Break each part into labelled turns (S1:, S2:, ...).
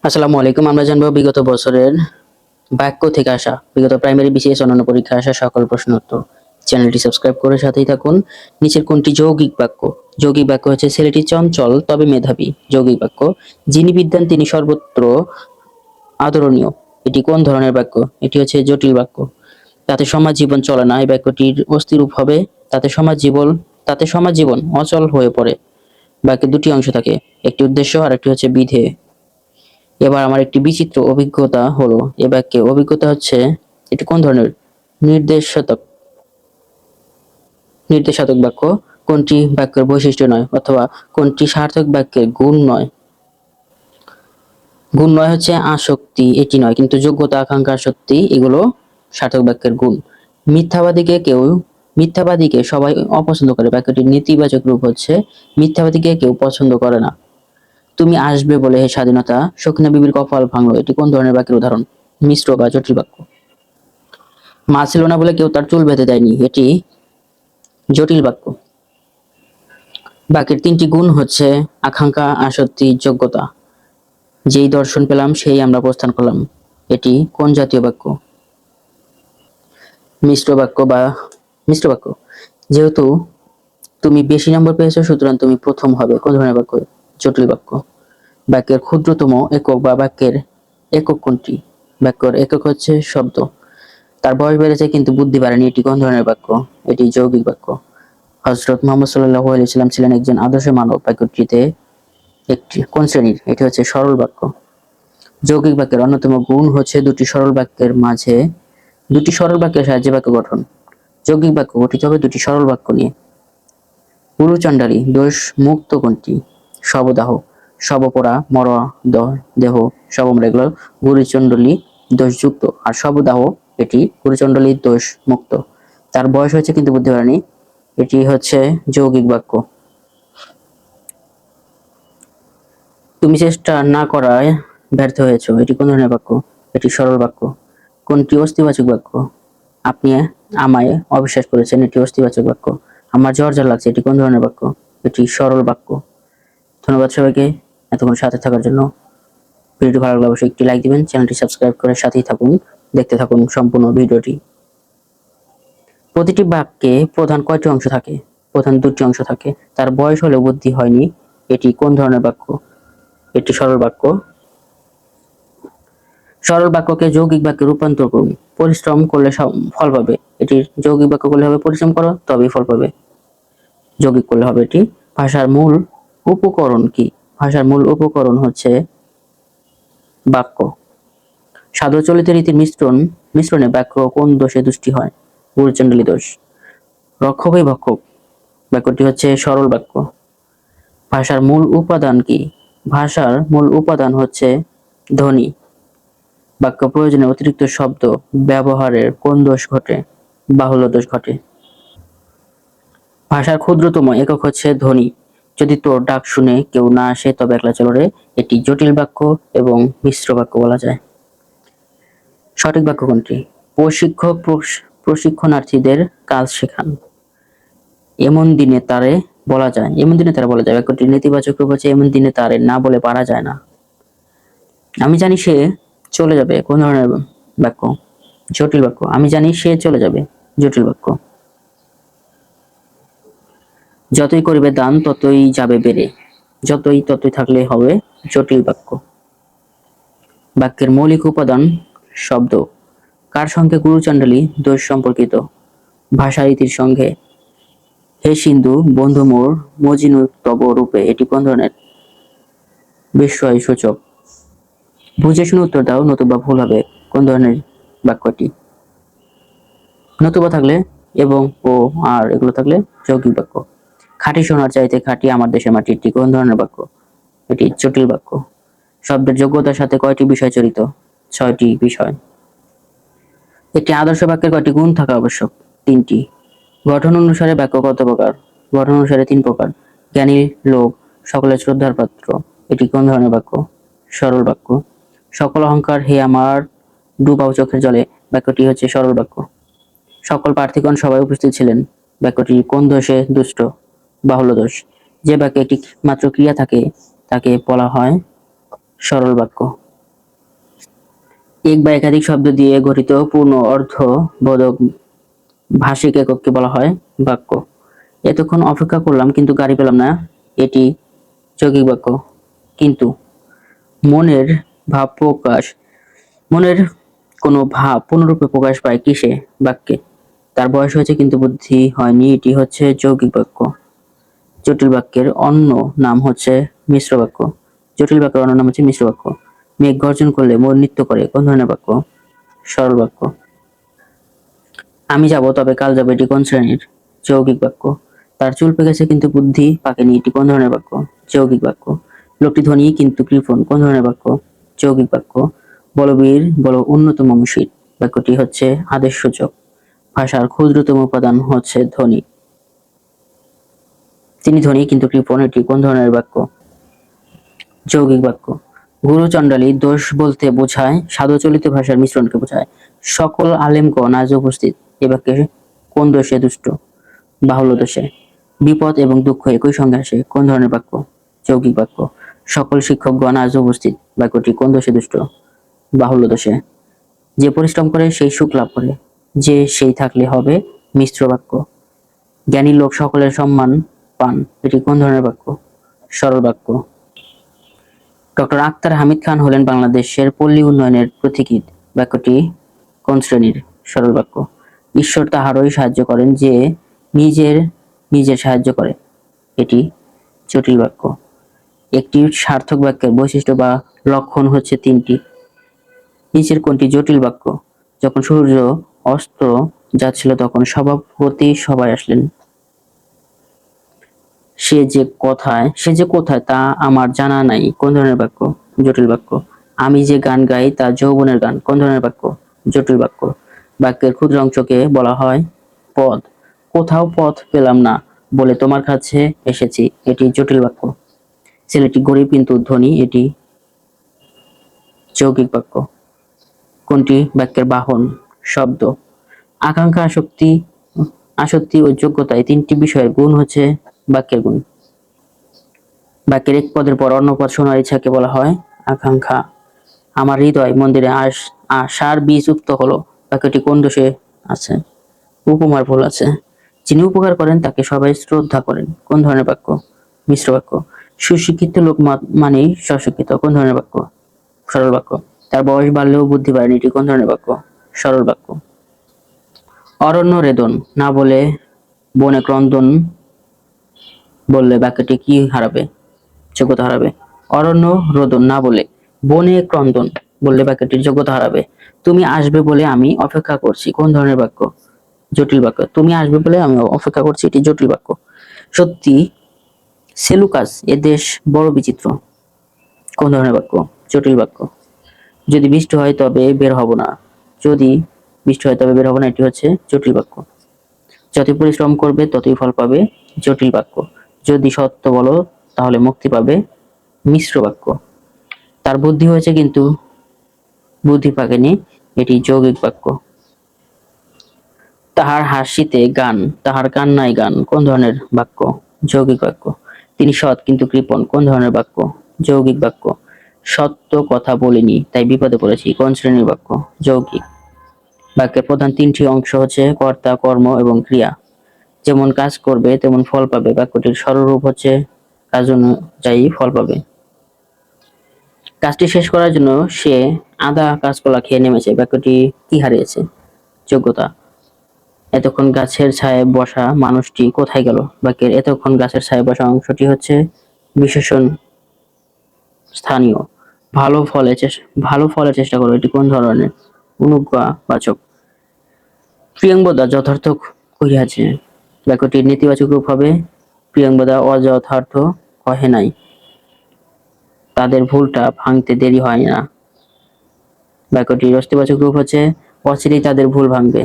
S1: আসসালামু আলাইকুম। আমরা জানবো বিগত বছরের বাক্য থেকে আসা, বিগত প্রাইমারি, বিসিএস অন্যান্য পরীক্ষায় আসা সকল প্রশ্ন উত্তর। চ্যানেলটি সাবস্ক্রাইব করে সাথেই থাকুন। নিচের কোনটি যৌগিক বাক্য? যৌগিক বাক্য হচ্ছে ছেলেটি চঞ্চল তবে মেধাবী। যৌগিক বাক্য যিনি বিদ্বান তিনি সর্বত্র আদরণীয়। এটি কোন ধরনের বাক্য? এটি হচ্ছে জটিল বাক্য। তাতে সমাজ জীবন চলে না, এই বাক্যটির অস্থিরূপ হবে তাতে সমাজ জীবন অচল হয়ে পড়ে। বাক্যে দুটি অংশ থাকে, একটি উদ্দেশ্য আর একটি হচ্ছে বিধেয়। এবার আমার একটি বিচিত্র অভিজ্ঞতা হলো। এ বাক্যে অভিজ্ঞতা হচ্ছে এটি কোন ধরনের? নির্দেশাত্মক নির্দেশাত্মক বাক্য। কোনটি বাক্যের বৈশিষ্ট্য নয়, অথবা কোনটি সার্থক বাক্যের গুণ নয়? গুণ নয় হচ্ছে আসক্তি, এটি নয়, কিন্তু যোগ্যতা, আকাঙ্ক্ষা, আসক্তি এগুলো সার্থক বাক্যের গুণ। মিথ্যাবাদীকে সবাই অপছন্দ করে। বাক্যটির নেতিবাচক রূপ হচ্ছে মিথ্যাবাদীকে কেউ পছন্দ করে না। তুমি আসবে বলে হে স্বাধীনতা, সখিনা বিবির কপাল ভাঙলো। এটি কোন ধরনের বাক্যের উদাহরণ? মিশ্র বা জটিল বাক্য। মা ছিল না বলে কেউ তার চুল বেঁধে দেয়নি। এটি জটিল বাক্য। বাক্যের তিনটি গুণ হচ্ছে আকাঙ্ক্ষা, আসক্তি, যোগ্যতা। যেই দর্শন পেলাম সেই আমরা প্রস্থান করলাম। এটি কোন জাতীয় বাক্য? মিশ্র বাক্য বা মিশ্র বাক্য। যেহেতু তুমি বেশি নম্বর পেয়েছো সুতরাং তুমি প্রথম হবে। কোন ধরনের বাক্য? জটিল বাক্য। বাক্যের ক্ষুদ্রতম একক বা বাক্যের একক কোনটি? বাক্যের একক হচ্ছে শব্দ। তার বয়স বেড়েছে কিন্তু বুদ্ধি বাড়েনি। এটি কোন ধরনের বাক্য? এটি যৌগিক বাক্য। হযরত মুহাম্মদ সাল্লাল্লাহু আলাইহি ওয়াসাল্লাম ছিলেন একজন আদর্শ মানব। বাক্যটিতে একটি কোন শ্রেণীর? এটি হচ্ছে সরল বাক্য। যৌগিক বাক্যের অন্যতম গুণ হচ্ছে দুটি সরল বাক্যের সাহায্যে বাক্য গঠন। যৌগিক বাক্য গঠিত হবে দুটি সরল বাক্য নিয়ে। গুরুচণ্ডালী দোষ মুক্ত কোনটি? শবদাহ, শবপরা, দেহ, শবমরা এগুলো গুরুচণ্ডলী দোষযুক্ত, আর শবদাহ এটি গুরুচণ্ডলী দোষ মুক্ত। তার বয়স হয়েছে কিন্তু বুদ্ধি বাড়েনি। এটি হচ্ছে যৌগিক বাক্য। তুমি চেষ্টা না করায় ব্যর্থ হয়েছো। এটি কোন ধরনের বাক্য? এটি সরল বাক্য। কোনটি অস্তিবাচক বাক্য? আপনি আমায় অবিশ্বাস করেছেন। এটি অস্তিবাচক বাক্য। আমার জ্বর লাগছে। এটি কোন ধরনের বাক্য? এটি সরল বাক্য। ধন্যবাদ সবাইকে এতক্ষণ সাথে থাকার জন্য। ভিডিওটি ভালো লাগলে অবশ্যই একটি লাইক দিবেন, চ্যানেলটি সাবস্ক্রাইব করে সাথেই থাকুন, দেখতে থাকুন সম্পূর্ণ ভিডিওটি। প্রতিটি বাক্যে প্রধান কয়টি অংশ থাকে? প্রধান দুটি অংশ থাকে। তার বয়স হলেও বুদ্ধি হয়নি। এটি কোন ধরনের বাক্য? এটি সরল বাক্য। সরল বাক্যকে যৌগিক বাক্যে রূপান্তর করুন। পরিশ্রম করলে ফল পাবে। এটি যৌগিক বাক্য করলে হবে পরিশ্রম করো তবেই ফল পাবে। যৌগিক করলে হবে এটি। ভাষার মূল উপকরণ কি? ভাষার মূল উপকরণ হচ্ছে বাক্য। সাধু চলিত রীতির মিশ্রণে বাক্য কোন দোষে দুষ্টি হয়? গুরুচণ্ডালী দোষ। রক্ষকই ভক্ষক, বাক্যটি হচ্ছে সরল বাক্য। ভাষার মূল উপাদান কি? ভাষার মূল উপাদান হচ্ছে ধ্বনি। বাক্য প্রয়োজনে অতিরিক্ত শব্দ ব্যবহারের কোন দোষ ঘটে? বাহুল্য দোষ ঘটে। ভাষার ক্ষুদ্রতম একক হচ্ছে ধ্বনি। যদি তোর ডাক শুনে কেউ না আসে তবে একলা চলো রে। এটি জটিল বাক্য এবং মিশ্র বাক্য বলা যায়। সঠিক বাক্য কোনটি? প্রশিক্ষক প্রশিক্ষণার্থীদের কাজ শেখান। এমন দিনে তারে বলা যায়। বাক্যটির নেতিবাচক রূপ হচ্ছে এমন দিনে তারে না বলে পারা যায় না। আমি জানি সে চলে যাবে। কোন ধরনের বাক্য? জটিল বাক্য। আমি জানি সে চলে যাবে। জটিল বাক্য। যতই করিবে দান ততই যাবে বেড়ে। ততই থাকলে হবে জটিল বাক্য। বাক্যের মৌলিক উপাদান শব্দ। কার সঙ্গে গুরুচণ্ডালী দোষ সম্পর্কিত? ভাষা রীতির সঙ্গে। হে সিন্ধু বন্ধু মোর মজিনু তব রূপে। এটি কোন ধরনের? বিস্ময় সূচক। বুঝে শুনে উত্তর দাও, নতুবা ভুল হবে। কোন ধরনের বাক্যটি? নতুবা থাকলে এবং ও আর এগুলো থাকলে যৌগিক বাক্য। খাঁটি সোনার চাইতে খাঁটি আমার দেশের মাটি। এটি কোন ধরনের বাক্য? এটি জটিল বাক্য। শব্দের যোগ্যতার সাথে কয়টি বিষয় জড়িত? 6টি বিষয়। একটি আদর্শ বাক্যের কয়টি গুণ থাকা আবশ্যক? 3টি। গঠন অনুসারে বাক্য কত প্রকার? গঠন অনুসারে 3 প্রকার। জ্ঞানী লোক সকলের শ্রদ্ধার পাত্র। এটি কোন ধরনের বাক্য? সরল বাক্য। সকল অহংকার হে আমার ডুবাও চোখের জলে। বাক্যটি হচ্ছে সরল বাক্য। সকল প্রার্থীগণ সবাই উপস্থিত ছিলেন। বাক্যটি কোন দোষে দুষ্ট? বাহুল্য দোষ। যে বাক্যে একটি মাত্র ক্রিয়া থাকে তাকে বলা হয় সরল বাক্য। এক বা একাধিক শব্দ দিয়ে গঠিত পূর্ণ অর্থবোধক ভাষিক একককে বলা হয় বাক্য। এতক্ষণ অপেক্ষা করলাম কিন্তু গাড়ি পেলাম না, এটি যৌগিক বাক্য। কিন্তু মনের ভাব প্রকাশ মনের কোনো ভাব পূর্ণরূপে প্রকাশ পায় কিসে? বাক্যে। তার বয়স হয়েছে কিন্তু বুদ্ধি হয়নি, এটি হচ্ছে যৌগিক বাক্য। জটিল বাক্যের অন্য নাম হচ্ছে মিশ্র বাক্য। জটিল বাক্যের অন্য নাম হচ্ছে মিশ্র বাক্য। মেঘ গর্জন করলে মোর নৃত্য করে, কোন ধরনের বাক্য? সরল বাক্য। আমি যাব তবে কাল যাবে, এটি কোন শ্রেণীর? যৌগিক বাক্য। তার চুল পেকেছে কিন্তু বুদ্ধি পাকেনি, এটি কোন ধরনের বাক্য? যৌগিক বাক্য। লোকটি ধনী কিন্তু কৃপণ, কোন ধরনের বাক্য? যৌগিক বাক্য। বলবীর বল উন্নতম মসির, বাক্যটি হচ্ছে আদেশসূচক। ভাষার ক্ষুদ্রতম উপাদান হচ্ছে ধ্বনি। তিনি ধনী কিন্তু কৃপণ, এটি কোন ধরনের বাক্য? যৌগিক বাক্য। গুরু চণ্ডালী দোষ বলতে বোঝায় সাধু চলিত ভাষার মিশ্রণকে বোঝায়। সকল আলেমগণ আজ উপস্থিত, এ বাক্যে কোন দোষে দুষ্ট? বাহুল্য দোষে। বিপদ এবং দুঃখ একই সঙ্গে আসে, কোন ধরনের বাক্য? যৌগিক বাক্য। সকল শিক্ষকগণ আজ উপস্থিত, বাক্যটি কোন দোষে দুষ্ট? বাহুল্য দোষে। যে পরিশ্রম করে সেই সুখ লাভ করে, যে সেই থাকলে হবে মিশ্র বাক্য। জ্ঞানী লোক সকলের সম্মান পান, এটি কোন ধরনের বাক্য? সরল বাক্য। ডক্টর আখতার হামিদ খান হলেন বাংলাদেশের পল্লী উন্নয়নের পথিকৃৎ, বাক্যটি কোন শ্রেণীর? সরল বাক্য। ঈশ্বর তাহারই সাহায্য করেন যে নিজের নিজের সাহায্য করে, এটি জটিল বাক্য। একটি সার্থক বাক্যের বৈশিষ্ট্য বা লক্ষণ হচ্ছে তিনটি, নিচের কোনটি জটিল বাক্য? যখন সূর্য অস্ত যাচ্ছিল তখন সভাপতি সবাই আসলেন। সে যে কোথায় তা আমার জানা নাই, কোন ধরনের বাক্য? জটিল বাক্য। আমি যে গান গাই তা যৌবনের গান, কোন ধরনের বাক্য? জটিল বাক্য। বাক্যের ক্ষুদ্র অংশকে বলা হয় পদ। কোথাও পথ পেলাম না বলে তোমার কাছে এসেছি, এটি জটিল বাক্য। ছেলেটি গরিব কিন্তু ধনী, এটি যৌগিক বাক্য। কোনটি বাক্যের বাহন? শব্দ। আকাঙ্ক্ষা, আসক্তি ও যোগ্যতা, এই তিনটি বিষয়ের গুণ হচ্ছে বাক্যের গুণ। বাক্যের এক পদের পর অন্য পদ শোনার ইচ্ছাকে বলা হয় আকাঙ্ক্ষা। আমার হৃদয় মন্দিরে আশার বীজ উক্ত হলো, বাক্যটি কোন দোষে আছে? উপমার ভুল আছে। যিনি উপকার করেন তাকে সবাই শ্রদ্ধা করেন, কোন ধরনের বাক্য? মিশ্র বাক্য। সুশিক্ষিত লোক মানেই স্বশিক্ষিত, কোন ধরনের বাক্য? সরল বাক্য। তার বয়স বাড়লেও বুদ্ধি বাড়েনি, এটি কোন ধরনের বাক্য? সরল বাক্য। অরণ্য রেদন না বলে বনে ক্রন্দন বললে বাক্যটি কি হারাবে? যোগ্যতা হারাবে। অরণ্য রোদন না বলে বনে ক্রন্দন বললে বাক্যটির যোগ্যতা হারাবে। তুমি আসবে বলে আমি অপেক্ষা করছি, কোন ধরনের বাক্য? জটিল বাক্য। তুমি আসবে বলে আমি অপেক্ষা করছি, এটি জটিল বাক্য। সত্যি সেলুকাস এ দেশ বড় বিচিত্র, কোন ধরনের বাক্য? জটিল বাক্য। যদি বৃষ্টি হয় তবে বের হব না, যদি বৃষ্টি হয় তবে বের হব না, এটি হচ্ছে জটিল বাক্য। যতই পরিশ্রম করবে ততই ফল পাবে, জটিল বাক্য। যদি সত্য বলো তাহলে মুক্তি পাবে, মিশ্র বাক্য। তার বুদ্ধি হয়েছে কিন্তু বুদ্ধি পাকেনি, এটি যৌগিক বাক্য। তাহার হাসিতে গান, তাহার কান্নায় গান, কোন ধরনের বাক্য? যৌগিক বাক্য। তিনি সৎ কিন্তু কৃপণ, কোন ধরনের বাক্য? যৌগিক বাক্য। সত্য কথা বলিনি তাই বিপদে পড়েছি, কোন শ্রেণীর বাক্য? যৌগিক। বাক্যের প্রধান তিনটি অংশ হচ্ছে কর্তা, কর্ম এবং ক্রিয়া। যেমন কাজ করবে তেমন ফল পাবে, বাক্যটির সরল রূপ হচ্ছে কাজ অনুযায়ী ফল পাবে। কাজটি শেষ করার জন্য সে আধা কাঁচকলা খেয়ে নেমেছে, বাক্যটি কি হারিয়েছে? যোগ্যতা। এতক্ষণ গাছের ছায়ায় বসা মানুষটি কোথায় গেল? বাক্যের এতক্ষণ গাছের ছায়ায় বসা অংশটি হচ্ছে বিশেষণ স্থানীয়। ভালো ফলের চেষ্টা করো, এটি কোন ধরনের? অনুজ্ঞাবাচক। প্রিয়ংবদা যথার্থ কহিয়াছে, বাক্যটির নেতিবাচক রূপ হবে প্রিয়ংবদা অযথার্থ কহে নাই, তাদের ভুলটা ভাঙতে দেরি হয় না। বাক্যটির অস্তিবাচক রূপ হচ্ছে অচিরেই তাদের ভুল ভাঙবে।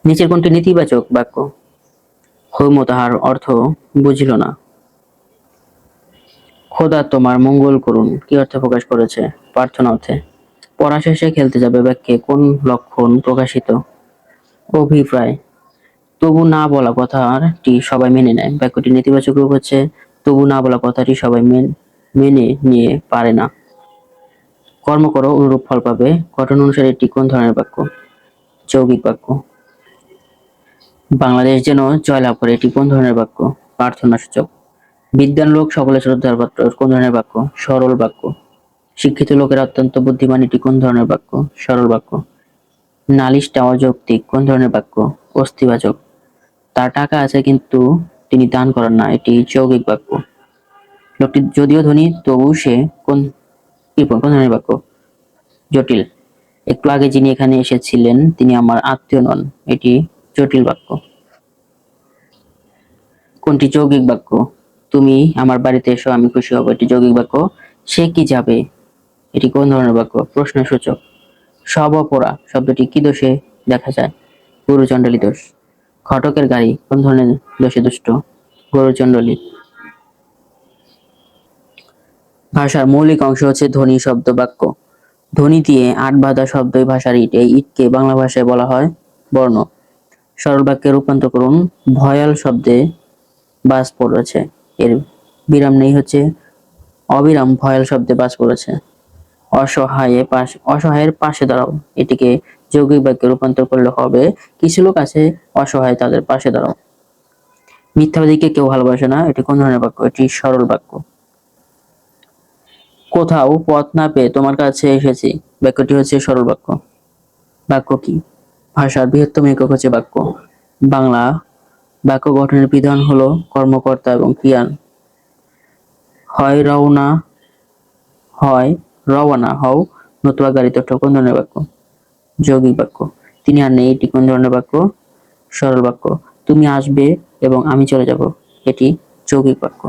S1: নিচের কোনটি নেতিবাচক বাক্য? হৈম তাহার অর্থ বুঝিল না। খোদা তোমার মঙ্গল করুন কি অর্থে প্রকাশ করেছে? প্রার্থনা অর্থে। পড়া শেষে খেলতে যাবে বাক্যে কোন লক্ষণ প্রকাশিত? অভিপ্রায়। তবু না বলা কথাটি সবাই মেনে নেয়, বাক্যটি নেতিবাচক রূপ হচ্ছে তবু না বলা কথাটি সবাই মেনে নিয়ে পারে না। কর্ম করো অনুরূপ ফল পাবে। গঠন অনুসারে এটি কোন ধরনের বাক্য? যৌগিক বাক্য। বাংলাদেশ যেন জয়লাভ করে, এটি কোন ধরনের বাক্য? প্রার্থনাসূচক। বিদ্বান লোক সকলে শ্রদ্ধার পাত্র, কোন ধরনের বাক্য? সরল বাক্য। শিক্ষিত লোকের অত্যন্ত বুদ্ধিমান, এটি কোন ধরনের বাক্য? সরল বাক্য। নালিশটা অযৌক্তিক, কোন ধরনের বাক্য? অস্তিবাচক। তার টাকা আছে কিন্তু তিনি দান করেন না, এটি যৌগিক বাক্য। লোকটি যদিও ধনী তবু সে কোন ধরনের বাক্য? জটিল। একটু আগে যিনি এখানে এসেছিলেন তিনি আমার আত্মীয় নন, এটি জটিল বাক্য। কোনটি যৌগিক বাক্য? তুমি আমার বাড়িতে এসো, আমি খুশি হব, এটি যৌগিক বাক্য। সে কি যাবে, এটি কোন ধরনের বাক্য? প্রশ্নসূচক। সব অপরা শব্দটি কি দোষে দেখা যায়? গুরুচণ্ডালী দোষ। ঘটকের গাড়ি কোন ধরনের দোষে দুষ্ট? গরুচণ্ডলী। ভাষার মৌলিক অংশ হচ্ছে ধ্বনি, শব্দ, বাক্য। ধ্বনি দিয়ে আট বাঁধা শব্দই ভাষার ইট। এই ইটকে বাংলা ভাষায় বলা হয় বর্ণ। সরল বাক্যে রূপান্তর করুন। ভয়াল শব্দে বাজ পড়েছে, এর বিরাম নেই হচ্ছে অবিরাম। ভয়াল শব্দে বাজ পড়েছে। অসহায়ের পাশে দাঁড়াও, এটিকে যৌগিক বাক্যে রূপান্তর করলে হবে কিছু লোক আছে অসহায়, তাদের পাশে দাঁড়াও। মিথ্যাবাদীকে কেউ ভালোবাসে না, এটি কোন ধরনের বাক্য? এটি সরল বাক্য। কোথাও পথ না পেয়ে তোমার কাছে এসেছি, বাক্যটি হচ্ছে সরল বাক্য। বাক্য কি? ভাষার বৃহত্তম একক হচ্ছে বাক্য। বাংলা বাক্য গঠনের বিধান হলো কর্মকর্তা এবং ক্রিয়া। হয় রওনা হয় রওয়ানা হও, নতুবা গাড়িতে ওঠো, কোন ধরনের বাক্য? যৌগিক বাক্য। তিনি আর নেই, এটি কোন ধরনের বাক্য? সরল বাক্য। তুমি আসবে এবং আমি চলে যাব, এটি যৌগিক বাক্য।